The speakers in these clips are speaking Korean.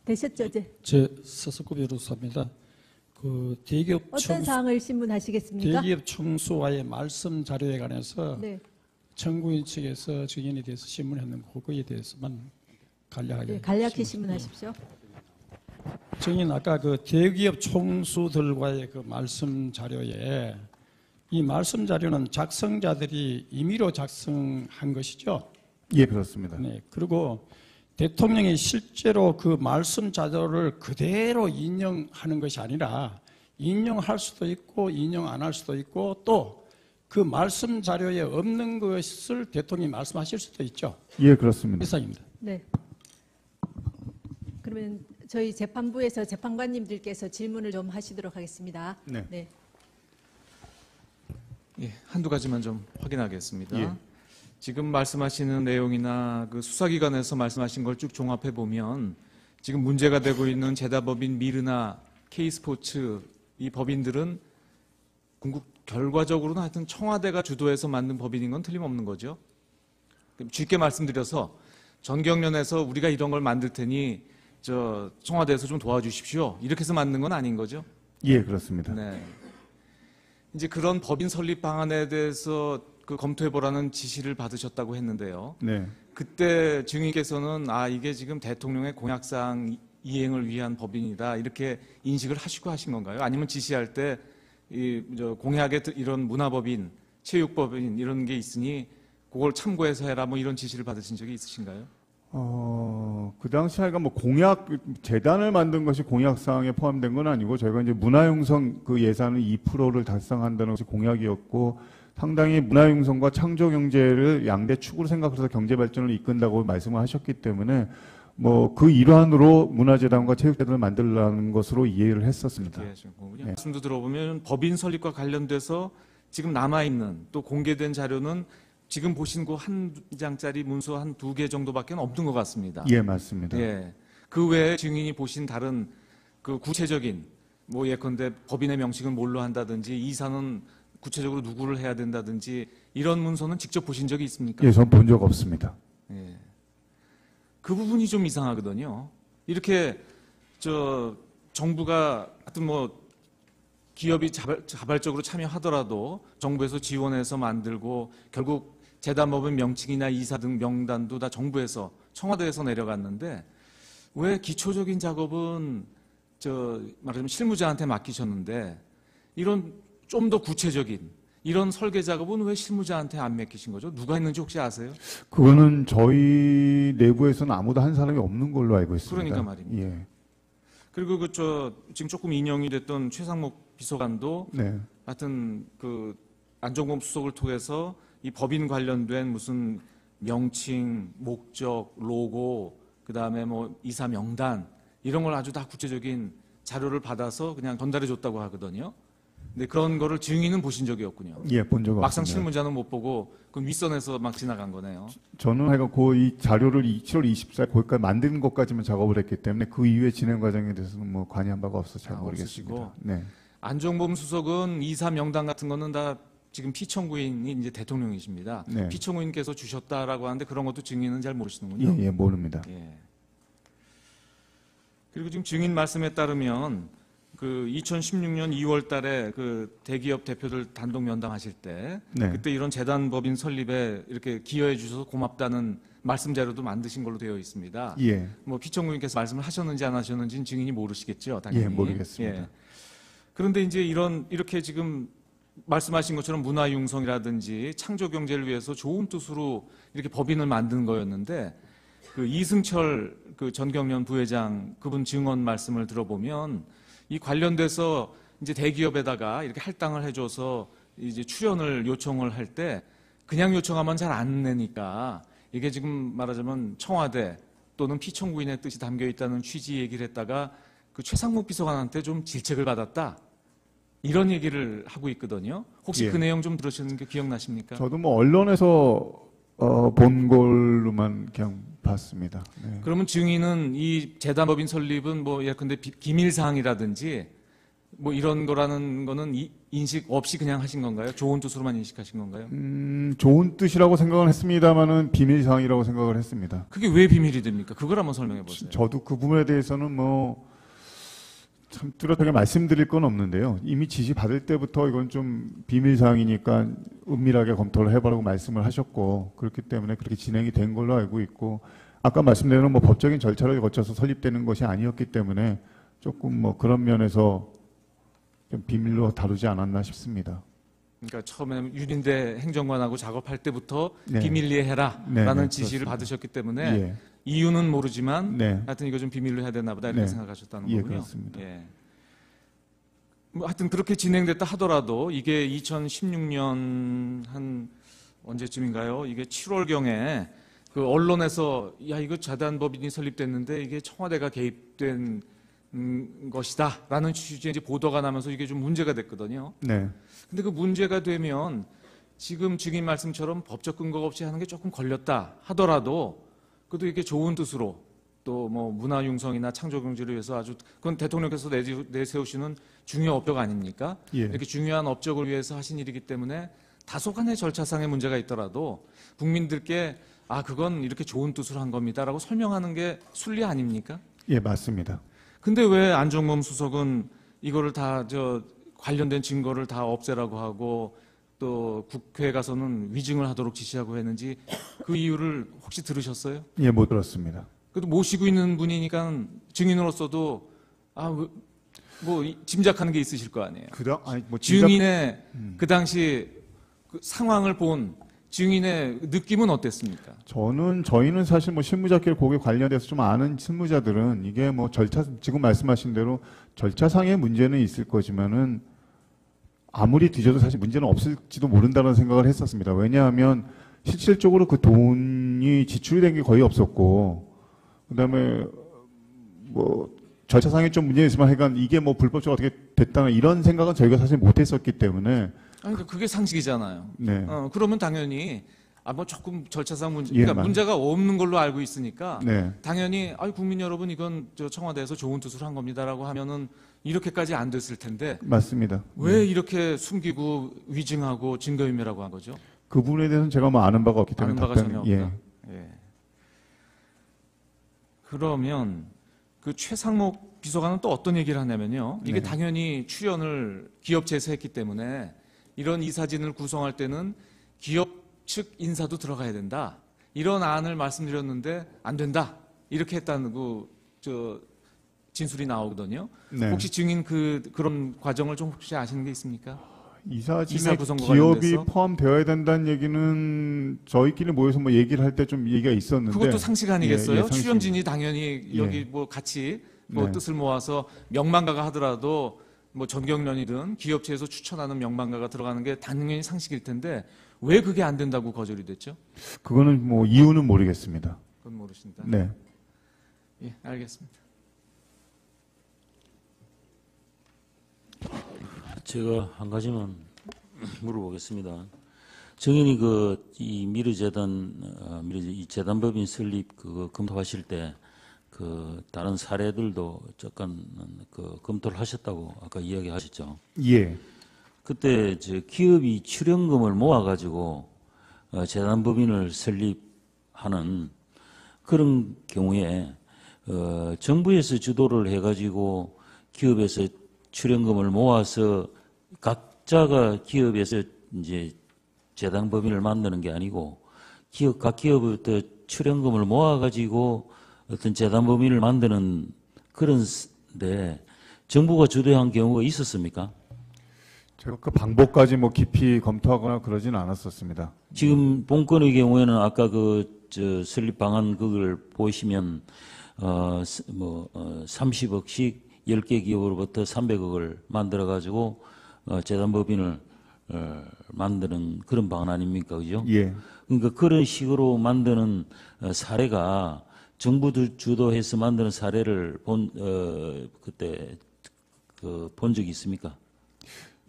되셨죠, 이제? 제 서석구 변호사입니다. 그 대기업 어떤 사항을 신문하시겠습니까? 대기업 총수와의 말씀 자료에 관해서 네. 청구인 측에서 증인에 대해서 신문했는 그거에 대해서만 간략하게. 네, 간략히 신문하십시오. 증인 아까 그 대기업 총수들과의 그 말씀 자료에 이 말씀 자료는 작성자들이 임의로 작성한 것이죠? 예, 그렇습니다. 네. 그리고 대통령이 실제로 그 말씀 자료를 그대로 인용하는 것이 아니라 인용할 수도 있고 인용 안 할 수도 있고 또 그 말씀 자료에 없는 것을 대통령이 말씀하실 수도 있죠. 예, 그렇습니다. 이상입니다. 네. 그러면 저희 재판부에서 재판관님들께서 질문을 좀 하시도록 하겠습니다. 네. 네. 예, 한두 가지만 좀 확인하겠습니다. 예. 지금 말씀하시는 내용이나 그 수사기관에서 말씀하신 걸 쭉 종합해 보면 지금 문제가 되고 있는 제다법인 미르나 K스포츠 이 법인들은 결과적으로는 하여튼 청와대가 주도해서 만든 법인인 건 틀림없는 거죠. 쉽게 말씀드려서 전경련에서 우리가 이런 걸 만들 테니 청와대에서 좀 도와주십시오. 이렇게 해서 만든 건 아닌 거죠. 예, 그렇습니다. 네. 이제 그런 법인 설립 방안에 대해서 검토해보라는 지시를 받으셨다고 했는데요. 네. 그때 증인께서는 이게 지금 대통령의 공약사항 이행을 위한 법인이다 이렇게 인식을 하시고 하신 건가요? 아니면 지시할 때 공약에 이런 문화법인, 체육법인 이런 게 있으니 그걸 참고해서 해라 뭐 이런 지시를 받으신 적이 있으신가요? 그 당시 하여간 재단을 만든 것이 공약사항에 포함된 건 아니고 저희가 이제 문화융성 그 예산을 2%를 달성한다는 것이 공약이었고 상당히 문화융성과 창조경제를 양대 축으로 생각해서 경제발전을 이끈다고 말씀을 하셨기 때문에 그 일환으로 문화재단과 체육재단을 만들라는 것으로 이해를 했었습니다. 네. 말씀도 들어보면 법인 설립과 관련돼서 지금 남아있는 또 공개된 자료는 지금 보신 그 한 장짜리 문서 한 2개 정도밖에 없는 것 같습니다. 예, 맞습니다. 예. 그 외에 증인이 보신 다른 그 구체적인 예컨대 법인의 명칭은 뭘로 한다든지 이사는 구체적으로 누구를 해야 된다든지 이런 문서는 직접 보신 적이 있습니까? 예, 전 본 적 없습니다. 예. 그 부분이 좀 이상하거든요. 이렇게 정부가 하여튼 기업이 자발적으로 참여하더라도 정부에서 지원해서 만들고 결국 재단법인 명칭이나 이사 등 명단도 다 정부에서 청와대에서 내려갔는데 왜 기초적인 작업은 말하자면 실무자한테 맡기셨는데 이런 좀 더 구체적인 이런 설계 작업은 왜 실무자한테 안 맡기신 거죠? 누가 했는지 혹시 아세요? 그거는 저희 내부에서는 아무도 한 사람이 없는 걸로 알고 있습니다. 그러니까 말입니다. 예. 그리고 지금 조금 인용이 됐던 최상목 비서관도 네. 하여튼 안종범 수석을 통해서 이 법인 관련된 무슨 명칭, 목적, 로고, 그다음에 이사 명단 이런 걸 아주 다 구체적인 자료를 받아서 그냥 전달해 줬다고 하거든요. 근데 그런 거를 증인은 보신 적이 없군요. 예, 본 적 없습니다. 막상 실무자는 못 보고 그 윗선에서 막 지나간 거네요. 저는 하여간 이 자료를 7월 24일 거기까지 만드는 것까지만 작업을 했기 때문에 그 이후의 진행 과정에 대해서는 관여한 바가 없어서 잘 모르겠습니다. 없으시고. 네. 안종범 수석은 이사 명단 같은 거는 다 지금 피청구인이 이제 대통령이십니다. 네. 피청구인께서 주셨다라고 하는데 그런 것도 증인은 잘 모르시는군요. 예, 모릅니다. 예. 그리고 지금 증인 말씀에 따르면 2016년 2월 달에 대기업 대표들 단독 면담하실 때 네. 그때 이런 재단 법인 설립에 이렇게 기여해 주셔서 고맙다는 말씀 자료도 만드신 걸로 되어 있습니다. 예. 피청구인께서 말씀을 하셨는지 안 하셨는지는 증인이 모르시겠죠, 당연히. 예, 모르겠습니다. 예. 그런데 이제 이렇게 지금 말씀하신 것처럼 문화융성이라든지 창조경제를 위해서 좋은 뜻으로 이렇게 법인을 만든 거였는데 이승철 전경련 부회장 그분 증언 말씀을 들어보면 이 관련돼서 이제 대기업에다가 이렇게 할당을 해줘서 이제 출연을 요청을 할 때 그냥 요청하면 잘 안 내니까 이게 지금 말하자면 청와대 또는 피청구인의 뜻이 담겨 있다는 취지 얘기를 했다가 최상목 비서관한테 좀 질책을 받았다. 이런 얘기를 하고 있거든요. 혹시 예. 그 내용 좀 들으시는 게 기억나십니까? 저도 언론에서 본 걸로만 그냥 봤습니다. 네. 그러면 증인은 이 재단법인 설립은 예컨대 기밀사항이라든지 이런 거라는 거는 인식 없이 그냥 하신 건가요? 좋은 뜻으로만 인식하신 건가요? 좋은 뜻이라고 생각을 했습니다만은 비밀 사항이라고 생각을 했습니다. 그게 왜 비밀이 됩니까? 그걸 한번 설명해 보세요. 저도 그 부분에 대해서는 뭐 참 뚜렷하게 말씀드릴 건 없는데요. 이미 지시 받을 때부터 이건 좀 비밀 사항이니까 은밀하게 검토를 해보라고 말씀을 하셨고 그렇기 때문에 그렇게 진행이 된 걸로 알고 있고 아까 말씀드린 뭐 법적인 절차를 거쳐서 설립되는 것이 아니었기 때문에 조금 뭐 그런 면에서 좀 비밀로 다루지 않았나 싶습니다. 그러니까 처음에 유린대 행정관하고 작업할 때부터 네. 비밀리에 해라라는 네, 네, 지시를 그렇습니다. 받으셨기 때문에 예. 이유는 모르지만 네. 하여튼 이거 좀 비밀로 해야 되나 보다 이렇게 네. 생각하셨다는 예, 거군요. 그렇습니다. 예. 뭐 하여튼 그렇게 진행됐다 하더라도 이게 2016년 한 언제쯤인가요? 이게 7월경에 그 언론에서 야 이거 재단법인이 설립됐는데 이게 청와대가 개입된 것이다라는 취지의 이제 보도가 나면서 이게 좀 문제가 됐거든요. 네. 근데 그 문제가 되면 지금 증인 말씀처럼 법적 근거가 없이 하는 게 조금 걸렸다 하더라도 그래도 이게 좋은 뜻으로 또 뭐 문화융성이나 창조경제를 위해서 아주 그건 대통령께서 내세우시는 중요 업적 아닙니까? 예. 이렇게 중요한 업적을 위해서 하신 일이기 때문에 다소간의 절차상의 문제가 있더라도 국민들께 아 그건 이렇게 좋은 뜻으로 한 겁니다라고 설명하는 게 순리 아닙니까? 예, 맞습니다. 근데 왜 안종범 수석은 이거를 다 관련된 증거를 다 없애라고 하고 또 국회에 가서는 위증을 하도록 지시하고 했는지 그 이유를 혹시 들으셨어요? 예, 못 들었습니다. 그래도 모시고 있는 분이니까 증인으로서도 뭐 짐작하는 게 있으실 거 아니에요. 아니 뭐 진작 증인의 그 당시 그 상황을 본 증인의 느낌은 어땠습니까? 저희는 사실 뭐 실무자끼리 거기에 관련돼서 좀 아는 실무자들은 이게 뭐 지금 말씀하신 대로 절차상의 문제는 있을 거지만은 아무리 뒤져도 사실 문제는 없을지도 모른다는 생각을 했었습니다. 왜냐하면 실질적으로 그 돈이 지출이 된 게 거의 없었고, 그다음에 뭐 절차상에 좀 문제 있으면 하여간 이게 뭐 불법적으로 어떻게 됐다는 이런 생각은 저희가 사실 못했었기 때문에. 그러니까 그게 상식이잖아요. 네. 그러면 당연히 뭐 조금 절차상 문제, 예, 그러니까 문제가 없는 걸로 알고 있으니까 네. 당연히 국민 여러분 이건 청와대에서 좋은 뜻으로 한 겁니다라고 하면은 이렇게까지 안 됐을 텐데 맞습니다. 왜 이렇게 숨기고 위증하고 증거인멸하고 한 거죠? 그 부분에 대해서는 제가 뭐 아는 바가 없기 때문에 아는 바가 전혀 없다. 예. 예. 그러면 그 최상목 비서관은 또 어떤 얘기를 하냐면요. 이게 네. 당연히 출연을 기업체에서 했기 때문에 이런 이사진을 구성할 때는 기업 측 인사도 들어가야 된다. 이런 안을 말씀드렸는데 안 된다. 이렇게 했다는 진술이 나오거든요. 네. 혹시 증인 그런 과정을 좀 혹시 아시는 게 있습니까? 이사진에 이사 구성과 기업이 관련돼서? 포함되어야 된다는 얘기는 저희끼리 모여서 뭐 얘기를 할 때 좀 얘기가 있었는데 그것도 상식 아니겠어요? 예, 상식. 출연진이 당연히 여기 예. 뭐 같이 뭐 네. 뜻을 모아서 명망가가 하더라도 뭐 전경련이든 기업체에서 추천하는 명망가가 들어가는 게 당연히 상식일 텐데 왜 그게 안 된다고 거절이 됐죠? 그거는 뭐 이유는 모르겠습니다. 그건 모르신다. 네. 예, 알겠습니다. 제가 한 가지만 물어보겠습니다. 정인이 이 이 재단법인 설립 검토하실 때 다른 사례들도 잠깐 검토를 하셨다고 아까 이야기하셨죠. 예. 그때 기업이 출연금을 모아가지고 재단법인을 설립하는 그런 경우에 정부에서 주도를 해가지고 기업에서 출연금을 모아서 각자가 기업에서 이제 재단법인을 만드는 게 아니고 각 기업부터 출연금을 모아가지고 어떤 재단법인을 만드는 그런데 정부가 주도한 경우가 있었습니까? 제가 그 방법까지 뭐 깊이 검토하거나 그러진 않았었습니다. 지금 본건의 경우에는 아까 설립 방안 그걸 보시면 30억씩 10개 기업으로부터 300억을 만들어 가지고 재단법인을 만드는 그런 방안 아닙니까, 그죠? 예. 그러니까 그런 식으로 만드는 사례가 정부도 주도해서 만드는 사례를 그때 본 적이 있습니까?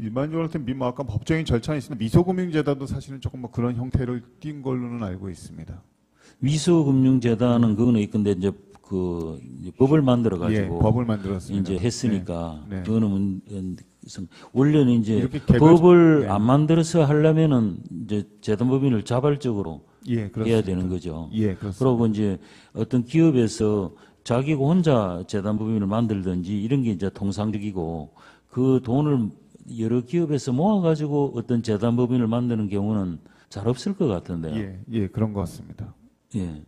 일반적으로 뭐 아까 법적인 절차는 있습니다. 미소금융재단도 사실은 조금 뭐 그런 형태를 띈 걸로는 알고 있습니다. 미소금융재단은 그거는 있건데 이제 법을 만들어 가지고 예, 법을 만들었습니다. 이제 했으니까 네. 네. 그거는 원래는 이제 이렇게 개별- 법을 네. 안 만들어서 하려면은 이제 재단법인을 자발적으로 예, 그렇습니다. 해야 되는 거죠. 예, 그렇습니다. 그리고 이제 어떤 기업에서 자기가 혼자 재단법인을 만들든지 이런 게 이제 통상적이고 그 돈을 여러 기업에서 모아가지고 어떤 재단법인을 만드는 경우는 잘 없을 것 같은데요. 예, 예, 그런 것 같습니다. 예.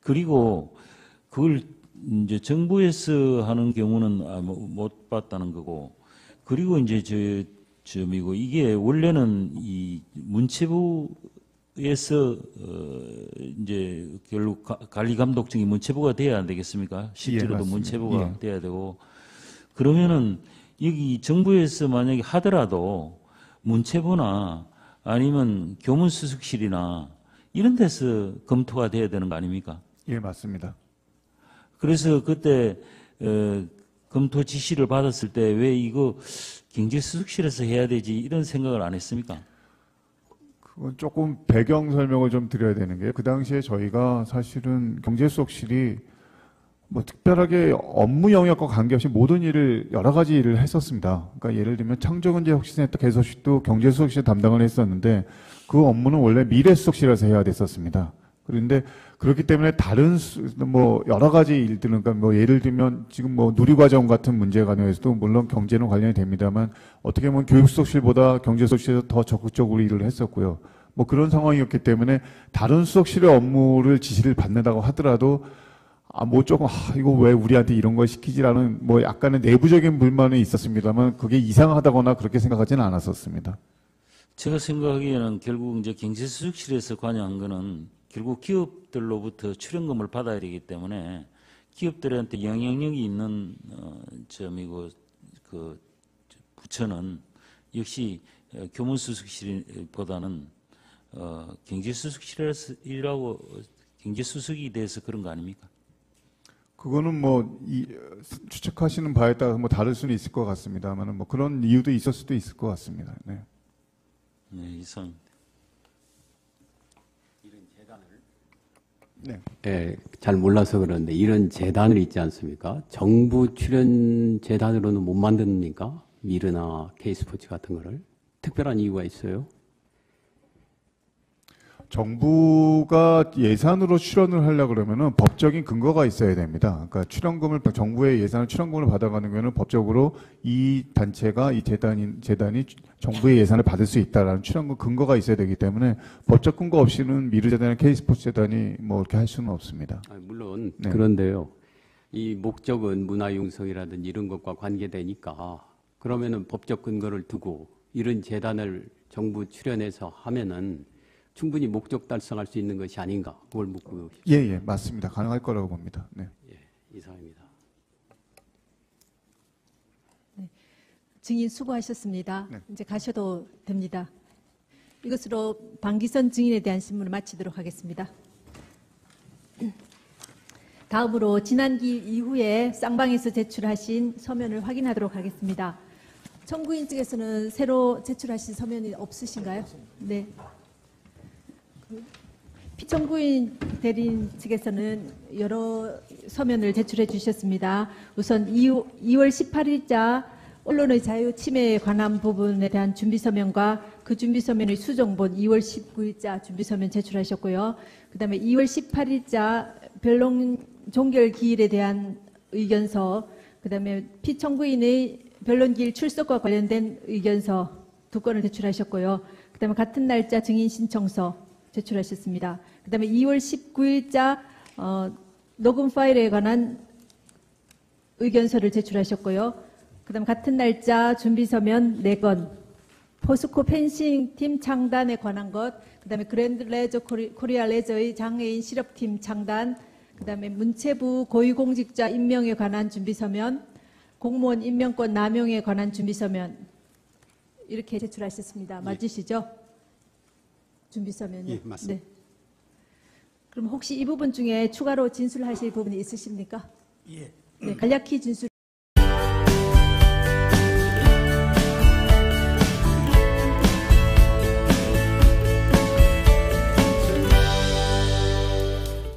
그리고 그걸 이제 정부에서 하는 경우는 못 봤다는 거고, 그리고 이제 점이고 이게 원래는 이 문체부에서 이제 결국 관리 감독청이 문체부가 돼야 안 되겠습니까? 실제로도 맞습니다. 문체부가 예. 돼야 되고, 그러면은 여기 정부에서 만약에 하더라도 문체부나 아니면 교문수석실이나 이런 데서 검토가 돼야 되는 거 아닙니까? 예, 맞습니다. 그래서 그때 검토 지시를 받았을 때 왜 이거 경제수석실에서 해야 되지 이런 생각을 안 했습니까? 그건 조금 배경 설명을 좀 드려야 되는 게, 그 당시에 저희가 사실은 경제수석실이 뭐 특별하게 업무 영역과 관계없이 모든 일을, 여러 가지 일을 했었습니다. 그러니까 예를 들면 창조경제혁신센터 개소식도 경제수석실 담당을 했었는데 그 업무는 원래 미래수석실에서 해야 됐었습니다. 그런데 그렇기 때문에 다른 뭐 여러 가지 일들은, 그러니까 뭐 예를 들면 지금 뭐 누리과정 같은 문제에 관해서도 물론 경제는 관련이 됩니다만 어떻게 보면 교육수석실보다 경제수석실에서 더 적극적으로 일을 했었고요. 뭐 그런 상황이었기 때문에 다른 수석실의 업무를 지시를 받는다고 하더라도 뭐 조금 이거 왜 우리한테 이런 걸 시키지라는 뭐 약간의 내부적인 불만이 있었습니다만 그게 이상하다거나 그렇게 생각하지는 않았었습니다. 제가 생각하기에는 결국 이제 경제수석실에서 관여한 거는 결국 기업들로부터 출연금을 받아야 되기 때문에 기업들한테 영향력이 있는 점이고, 그 부처는 역시 교문수석실보다는 경제수석실이라고 경제수석이 돼서 그런 거 아닙니까? 그거는 뭐 추측하시는 바에 따라서 뭐 다를 수는 있을 것 같습니다만 뭐 그런 이유도 있을 수도 있을 것 같습니다. 네. 네, 이상. 네. 예, 잘 몰라서 그런데 이런 재단을 있지 않습니까? 정부 출연 재단으로는 못 만듭니까? 미르나 K스포츠 같은 거를. 특별한 이유가 있어요? 정부가 예산으로 출연을 하려고 그러면은 법적인 근거가 있어야 됩니다. 그러니까 출연금을, 정부의 예산을 출연금을 받아가는 경우는 법적으로 이 단체가, 이 재단이 정부의 예산을 받을 수 있다라는 출연금 근거가 있어야 되기 때문에 법적 근거 없이는 미르재단이나 K스포츠 재단이 뭐 이렇게 할 수는 없습니다. 물론 네. 그런데요. 이 목적은 문화융성이라든지 이런 것과 관계되니까 그러면은 법적 근거를 두고 이런 재단을 정부 출연해서 하면은 충분히 목적 달성할 수 있는 것이 아닌가, 그걸 묻고. 예, 맞습니다. 가능할 거라고 봅니다. 네. 예, 이상입니다. 증인 수고하셨습니다. 네. 이제 가셔도 됩니다. 이것으로 방기선 증인에 대한 신문을 마치도록 하겠습니다. 다음으로 지난기 이후에 쌍방에서 제출하신 서면을 확인하도록 하겠습니다. 청구인 측에서는 새로 제출하신 서면이 없으신가요? 네. 피청구인 대리인 측에서는 여러 서면을 제출해 주셨습니다. 우선 2월 18일자 언론의 자유 침해에 관한 부분에 대한 준비 서면과 그 준비 서면의 수정본 2월 19일자 준비 서면 제출하셨고요. 그다음에 2월 18일자 변론 종결 기일에 대한 의견서, 그다음에 피청구인의 변론 기일 출석과 관련된 의견서 2건을 제출하셨고요. 그다음에 같은 날짜 증인 신청서 제출하셨습니다. 그다음에 2월 19일자 녹음 파일에 관한 의견서를 제출하셨고요. 그다음 같은 날짜 준비서면 4건, 포스코 펜싱 팀 창단에 관한 것, 그다음에 그랜드 레저 코리아 레저의 장애인 실업팀 창단, 그다음에 문체부 고위공직자 임명에 관한 준비서면, 공무원 임명권 남용에 관한 준비서면 이렇게 제출하셨습니다. 맞으시죠? 준비서면요. 예, 맞습니다. 네. 그럼 혹시 이 부분 중에 추가로 진술하실 부분이 있으십니까? 예. 네, 간략히 진술.